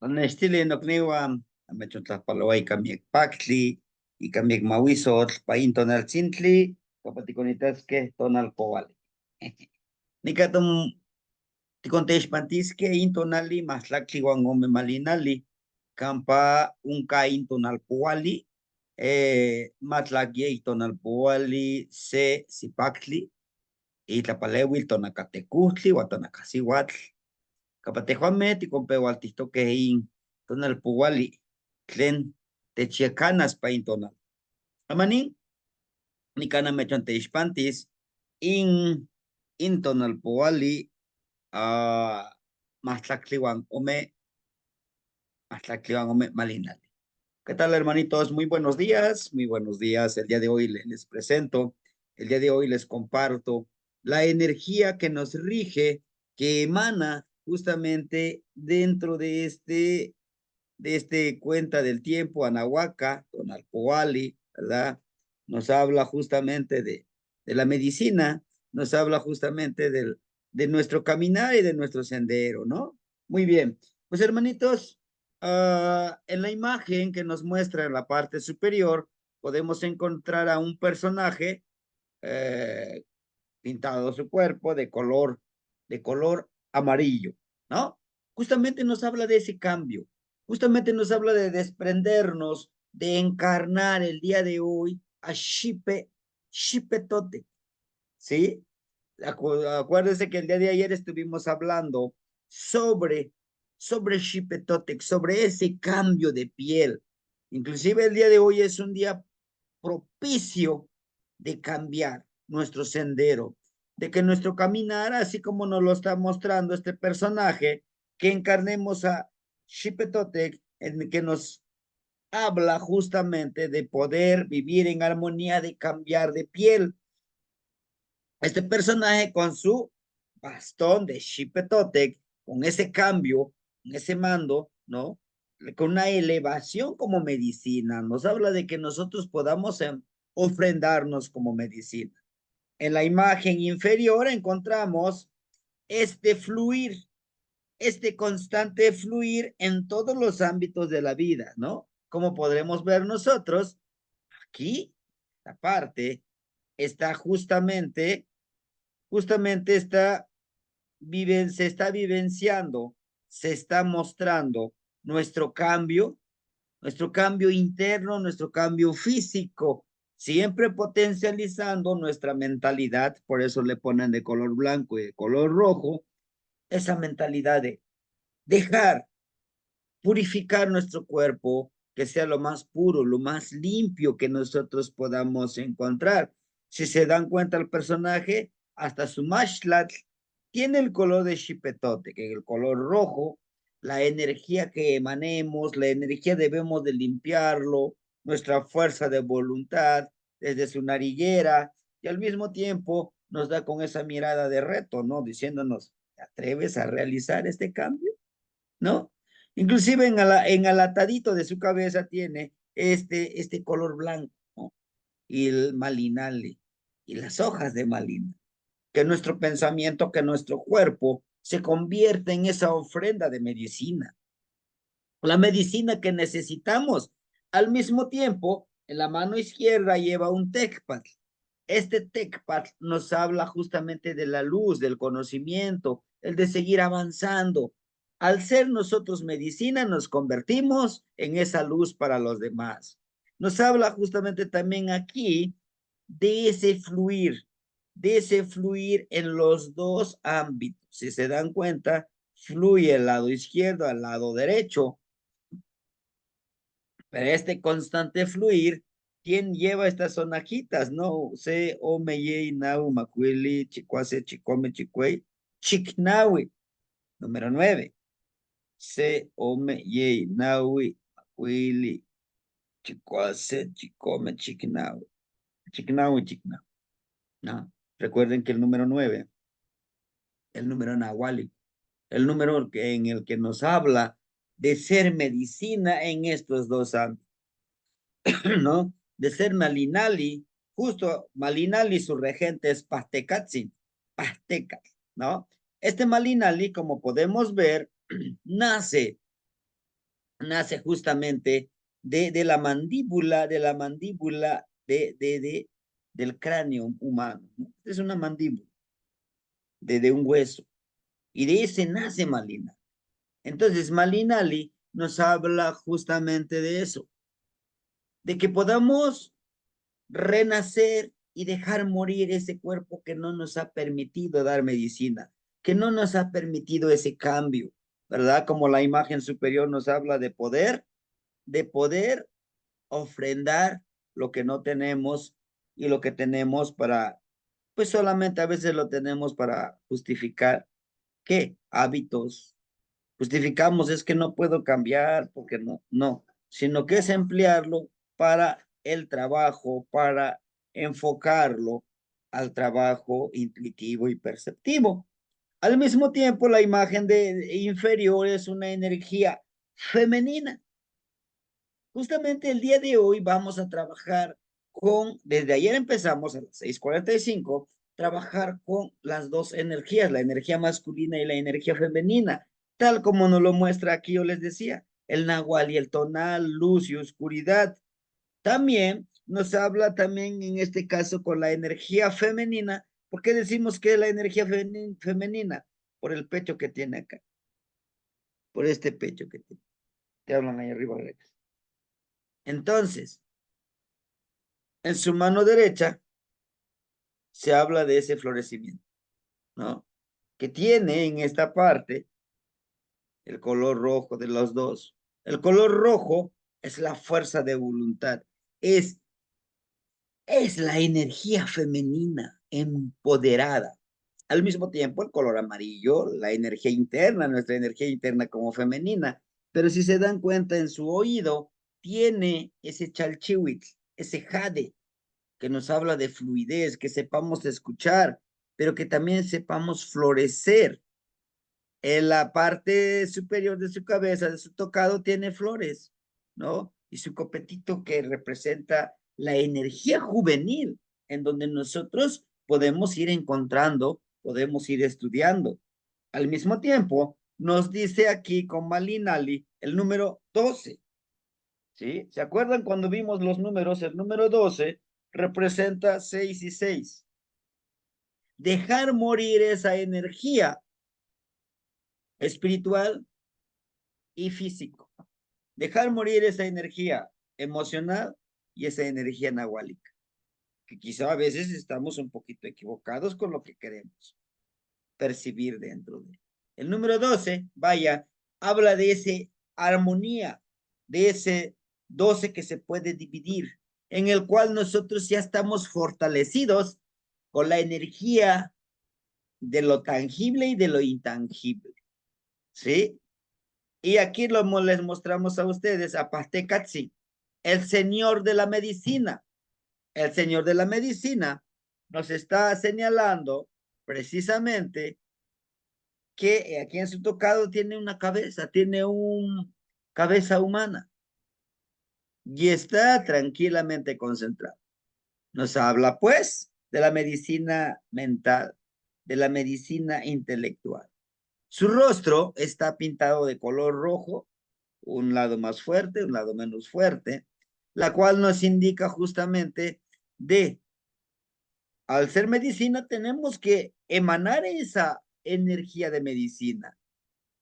Nestili nokniwa amechontlajpalowai kamiek paktli y kamiek mawisotl pa in tonaltzintli kapatikonitaskeh tonalpouali. Nikatom tikonteixpantiskeh in tonali mahtlaktli uan ome malinali kampa unka in tonalpouali matlakyei tonalpouali se sipaktli itlapaleuil tonakatekuhtli uan tonakasiuatl. Capatejuame ticompeualtihtoque in tonal puwali tlen techiacanas pa in tonal. Amanin, nicana mechon teixpantis in tonal puwali mahtlaktliuan ome malinali. ¿Qué tal, hermanitos? Muy buenos días, muy buenos días. El día de hoy les presento, el día de hoy les comparto la energía que nos rige, que emana justamente dentro de este cuenta del tiempo, Anahuaca, Tonalpoali, ¿verdad? Nos habla justamente de la medicina, nos habla justamente de nuestro caminar y de nuestro sendero, ¿no? Muy bien. Pues hermanitos, en la imagen que nos muestra en la parte superior, podemos encontrar a un personaje pintado su cuerpo de color amarillo, ¿no? Justamente nos habla de ese cambio, justamente nos habla de desprendernos, de encarnar el día de hoy a Shipetote, ¿sí? Acuérdense que el día de ayer estuvimos hablando sobre Shipetotec, sobre ese cambio de piel. Inclusive el día de hoy es un día propicio de cambiar nuestro sendero, de que nuestro caminar, así como nos lo está mostrando este personaje, que encarnemos a Shipetotec, en que nos habla justamente de poder vivir en armonía, de cambiar de piel. Este personaje con su bastón de Shipetotec, con ese cambio, con ese mando, ¿no? Con una elevación como medicina, nos habla de que nosotros podamos ofrendarnos como medicina. En la imagen inferior encontramos este fluir, este constante fluir en todos los ámbitos de la vida, ¿no? Como podremos ver nosotros, aquí, la parte está justamente se está vivenciando, se está mostrando nuestro cambio interno, nuestro cambio físico, siempre potencializando nuestra mentalidad, por eso le ponen de color blanco y de color rojo, esa mentalidad de dejar purificar nuestro cuerpo, que sea lo más puro, lo más limpio que nosotros podamos encontrar. Si se dan cuenta el personaje, hasta su mashlat tiene el color de Shipetote, que es el color rojo, la energía que emanemos, la energía debemos de limpiarlo, nuestra fuerza de voluntad desde su nariguera, y al mismo tiempo nos da con esa mirada de reto, ¿no? Diciéndonos, ¿te atreves a realizar este cambio? ¿No? Inclusive en el atadito de su cabeza tiene este color blanco, ¿no? Y el malinale, y las hojas de malina. Que nuestro pensamiento, que nuestro cuerpo se convierta en esa ofrenda de medicina. La medicina que necesitamos. Al mismo tiempo, en la mano izquierda lleva un tecpat. Este tecpat nos habla justamente de la luz, del conocimiento, el de seguir avanzando. Al ser nosotros medicina, nos convertimos en esa luz para los demás. Nos habla justamente también aquí de ese fluir en los dos ámbitos. Si se dan cuenta, fluye el lado izquierdo al lado derecho. Pero este constante fluir, ¿quién lleva estas sonajitas? No, se omeye nau macuili chicuase chicome chicuey chicnawi. Número 9. Se omeye naui macuili chicuase chicome chicnawi. Chicnawi chicnawi. No, recuerden que el número 9, el número nahuali, el número en el que nos habla de ser medicina en estos dos ámbitos. ¿No? De ser Malinali, justo Malinali, su regente es Pastecatzin, Pastecas, ¿no? Este Malinali, como podemos ver, nace nace justamente de la mandíbula del cráneo humano, ¿no? Es una mandíbula de un hueso. Y de ese nace Malina. Entonces, Malinali nos habla justamente de eso, de que podamos renacer y dejar morir ese cuerpo que no nos ha permitido dar medicina, que no nos ha permitido ese cambio, ¿verdad? Como la imagen superior nos habla de poder ofrendar lo que no tenemos y lo que tenemos para, pues solamente a veces lo tenemos para justificar, ¿qué? Hábitos. Justificamos es que no puedo cambiar porque no, sino que es emplearlo para el trabajo, para enfocarlo al trabajo intuitivo y perceptivo. Al mismo tiempo, la imagen de inferior es una energía femenina. Justamente el día de hoy vamos a trabajar desde ayer empezamos a las 6:45, trabajar con las dos energías, la energía masculina y la energía femenina, tal como nos lo muestra aquí, yo les decía, el nahual y el tonal, luz y oscuridad. También nos habla también en este caso con la energía femenina. ¿Por qué decimos que es la energía femenina? Por el pecho que tiene acá, por este pecho que tiene. Te hablan ahí arriba, Rex. Entonces, en su mano derecha se habla de ese florecimiento, ¿no? Que tiene en esta parte el color rojo de los dos. El color rojo es la fuerza de voluntad, es, es la energía femenina empoderada. Al mismo tiempo, el color amarillo, la energía interna, nuestra energía interna como femenina. Pero si se dan cuenta, en su oído tiene ese chalchihuitl, ese jade, que nos habla de fluidez, que sepamos escuchar, pero que también sepamos florecer. En la parte superior de su cabeza, de su tocado, tiene flores, ¿no? Y su copetito que representa la energía juvenil, en donde nosotros podemos ir encontrando, podemos ir estudiando. Al mismo tiempo, nos dice aquí con Malinali el número 12. ¿Sí? ¿Se acuerdan cuando vimos los números? El número 12 representa 6 y 6. Dejar morir esa energía espiritual y físico. Dejar morir esa energía emocional y esa energía nahuálica, que quizá a veces estamos un poquito equivocados con lo que queremos percibir dentro de. El número 12, vaya, habla de esa armonía, de ese 12 que se puede dividir, en el cual nosotros ya estamos fortalecidos con la energía de lo tangible y de lo intangible, ¿sí? Y aquí les mostramos a ustedes a Pastecatzi, el señor de la medicina. El señor de la medicina nos está señalando precisamente que aquí en su tocado tiene una cabeza, tiene una cabeza humana y está tranquilamente concentrado. Nos habla pues de la medicina mental, de la medicina intelectual. Su rostro está pintado de color rojo, un lado más fuerte, un lado menos fuerte, la cual nos indica justamente de, al ser medicina, tenemos que emanar esa energía de medicina.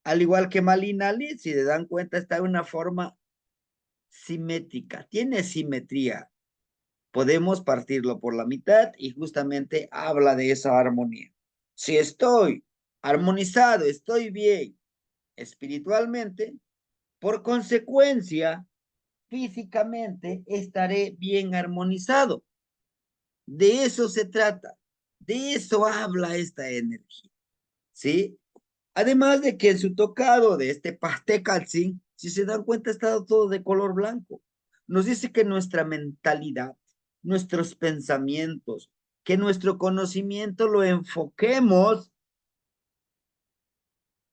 Al igual que Malinali, si se dan cuenta, está de una forma simétrica, tiene simetría. Podemos partirlo por la mitad y justamente habla de esa armonía. Si estoy armonizado, estoy bien espiritualmente, por consecuencia, físicamente estaré bien armonizado. De eso se trata. De eso habla esta energía. ¿Sí? Además de que en su tocado de este Pastecalzin, si se dan cuenta, está todo de color blanco. Nos dice que nuestra mentalidad, nuestros pensamientos, que nuestro conocimiento lo enfoquemos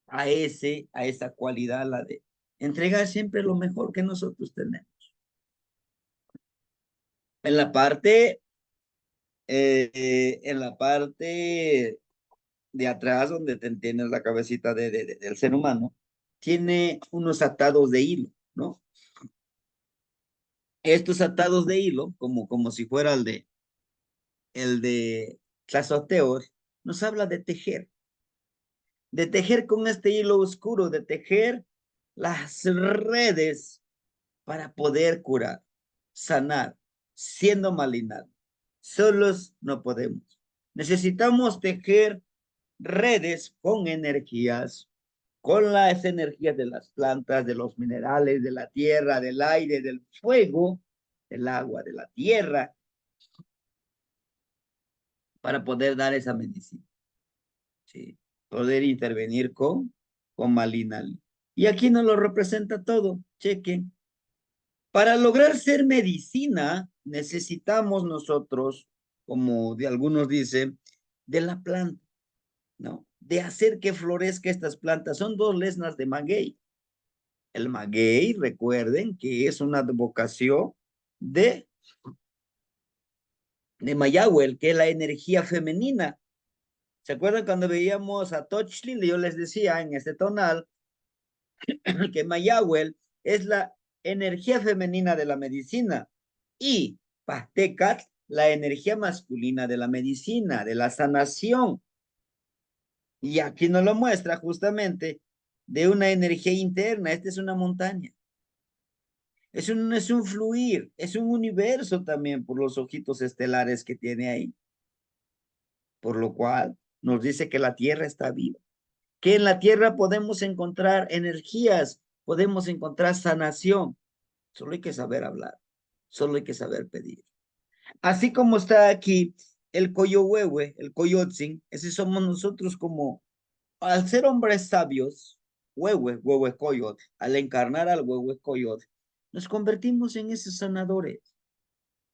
a esa cualidad, la de entregar siempre lo mejor que nosotros tenemos. En la parte, en la parte de atrás, donde tienes la cabecita del ser humano, tiene unos atados de hilo. ¿no? Estos atados de hilo, como si fuera el de Tlazoteos, nos habla de tejer con este hilo oscuro, de tejer las redes para poder curar, sanar, siendo malignados. Solos no podemos. Necesitamos tejer redes con energías, con las energías de las plantas, de los minerales, de la tierra, del aire, del fuego, del agua, de la tierra, para poder dar esa medicina, ¿sí? Poder intervenir con Malinal. Y aquí nos lo representa todo, chequen. Para lograr ser medicina, necesitamos nosotros, como de algunos dicen, de la planta, ¿no? De hacer que florezca estas plantas. Son dos lesnas de maguey. El maguey, recuerden que es una advocación de, de Mayahuel, que es la energía femenina. ¿Se acuerdan cuando veíamos a Tochli? Yo les decía en este tonal que Mayahuel es la energía femenina de la medicina y Pastecat la energía masculina de la medicina, de la sanación. Y aquí nos lo muestra justamente de una energía interna. Esta es una montaña. Es un fluir, es un universo también por los ojitos estelares que tiene ahí. Por lo cual nos dice que la Tierra está viva, que en la Tierra podemos encontrar energías, podemos encontrar sanación. Solo hay que saber hablar, solo hay que saber pedir. Así como está aquí el coyohuehue, el coyotzin, ese somos nosotros como, al ser hombres sabios, huehue coyot, al encarnar al huehue coyot, nos convertimos en esos sanadores.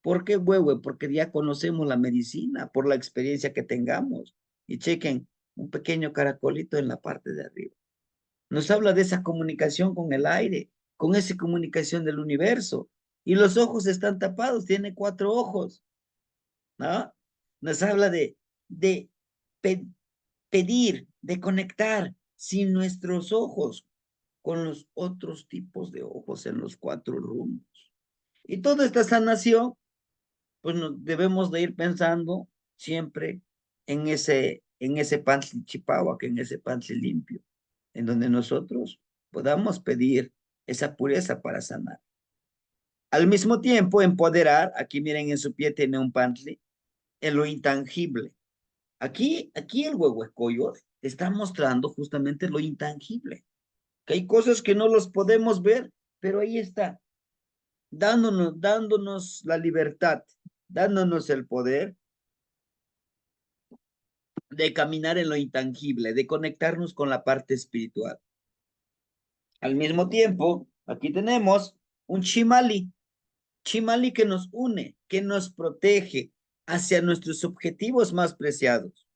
¿Por qué huehue? Porque ya conocemos la medicina, por la experiencia que tengamos. Y chequen, un pequeño caracolito en la parte de arriba. Nos habla de esa comunicación con el aire, con esa comunicación del universo. Y los ojos están tapados, tiene 4 ojos, ¿no? Nos habla de pe- pedir, de conectar sin nuestros ojos con los otros tipos de ojos en los 4 rumbos. Y toda esta sanación, pues nos debemos de ir pensando siempre en ese pantli chipawak, en ese pantli limpio, en donde nosotros podamos pedir esa pureza para sanar. Al mismo tiempo, empoderar, aquí miren en su pie tiene un pantli, en lo intangible. Aquí el huehuecoyot está mostrando justamente lo intangible, que hay cosas que no los podemos ver, pero ahí está, dándonos la libertad, dándonos el poder de caminar en lo intangible, de conectarnos con la parte espiritual. Al mismo tiempo, aquí tenemos un chimali que nos une, que nos protege hacia nuestros objetivos más preciados,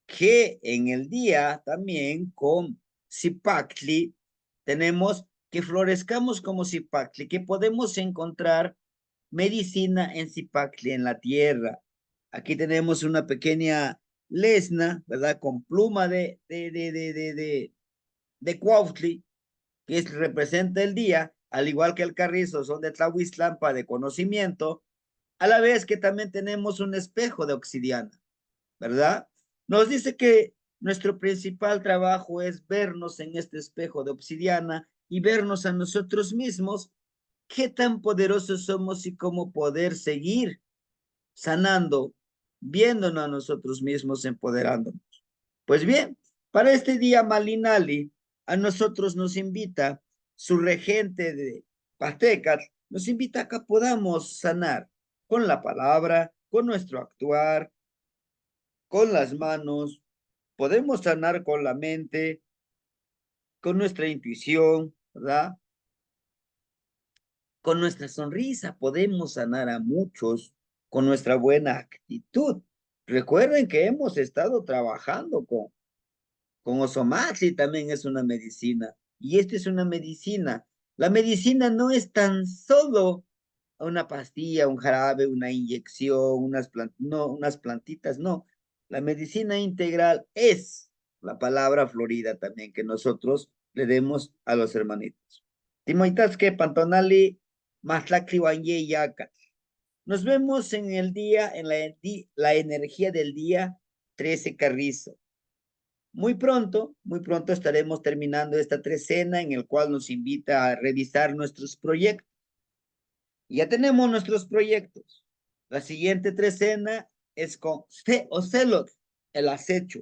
que en el día también con Zipactli tenemos que florezcamos como Zipactli, que podemos encontrar medicina en Zipactli, en la tierra. Aquí tenemos una pequeña lesna, ¿verdad? Con pluma de Cuautli, representa el día, al igual que el carrizo, son de Tlahuiztlampa de conocimiento, a la vez que también tenemos un espejo de obsidiana, ¿verdad? Nos dice que nuestro principal trabajo es vernos en este espejo de obsidiana y vernos a nosotros mismos, qué tan poderosos somos y cómo poder seguir sanando, viéndonos a nosotros mismos, empoderándonos. Pues bien, para este día Malinali, a nosotros nos invita su regente de Pastecas, nos invita a que podamos sanar con la palabra, con nuestro actuar, con las manos, podemos sanar con la mente, con nuestra intuición, ¿verdad? Con nuestra sonrisa podemos sanar a muchos, con nuestra buena actitud. Recuerden que hemos estado trabajando con Osomatli, también es una medicina, y esta es una medicina. La medicina no es tan solo una pastilla, un jarabe, una inyección, no, unas plantitas, no. La medicina integral es la palabra florida también que nosotros le demos a los hermanitos. Timoitas que pantonali, matlacli wanye yaca. Nos vemos en el día, en la energía del día 13 Carrizo. Muy pronto estaremos terminando esta trecena en el cual nos invita a revisar nuestros proyectos. Ya tenemos nuestros proyectos. La siguiente trecena es con Ocelot, el acecho,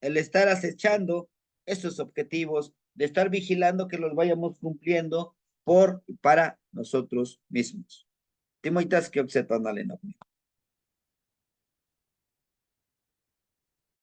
el estar acechando esos objetivos, de estar vigilando que los vayamos cumpliendo por y para nosotros mismos. Timoitas que obsetan al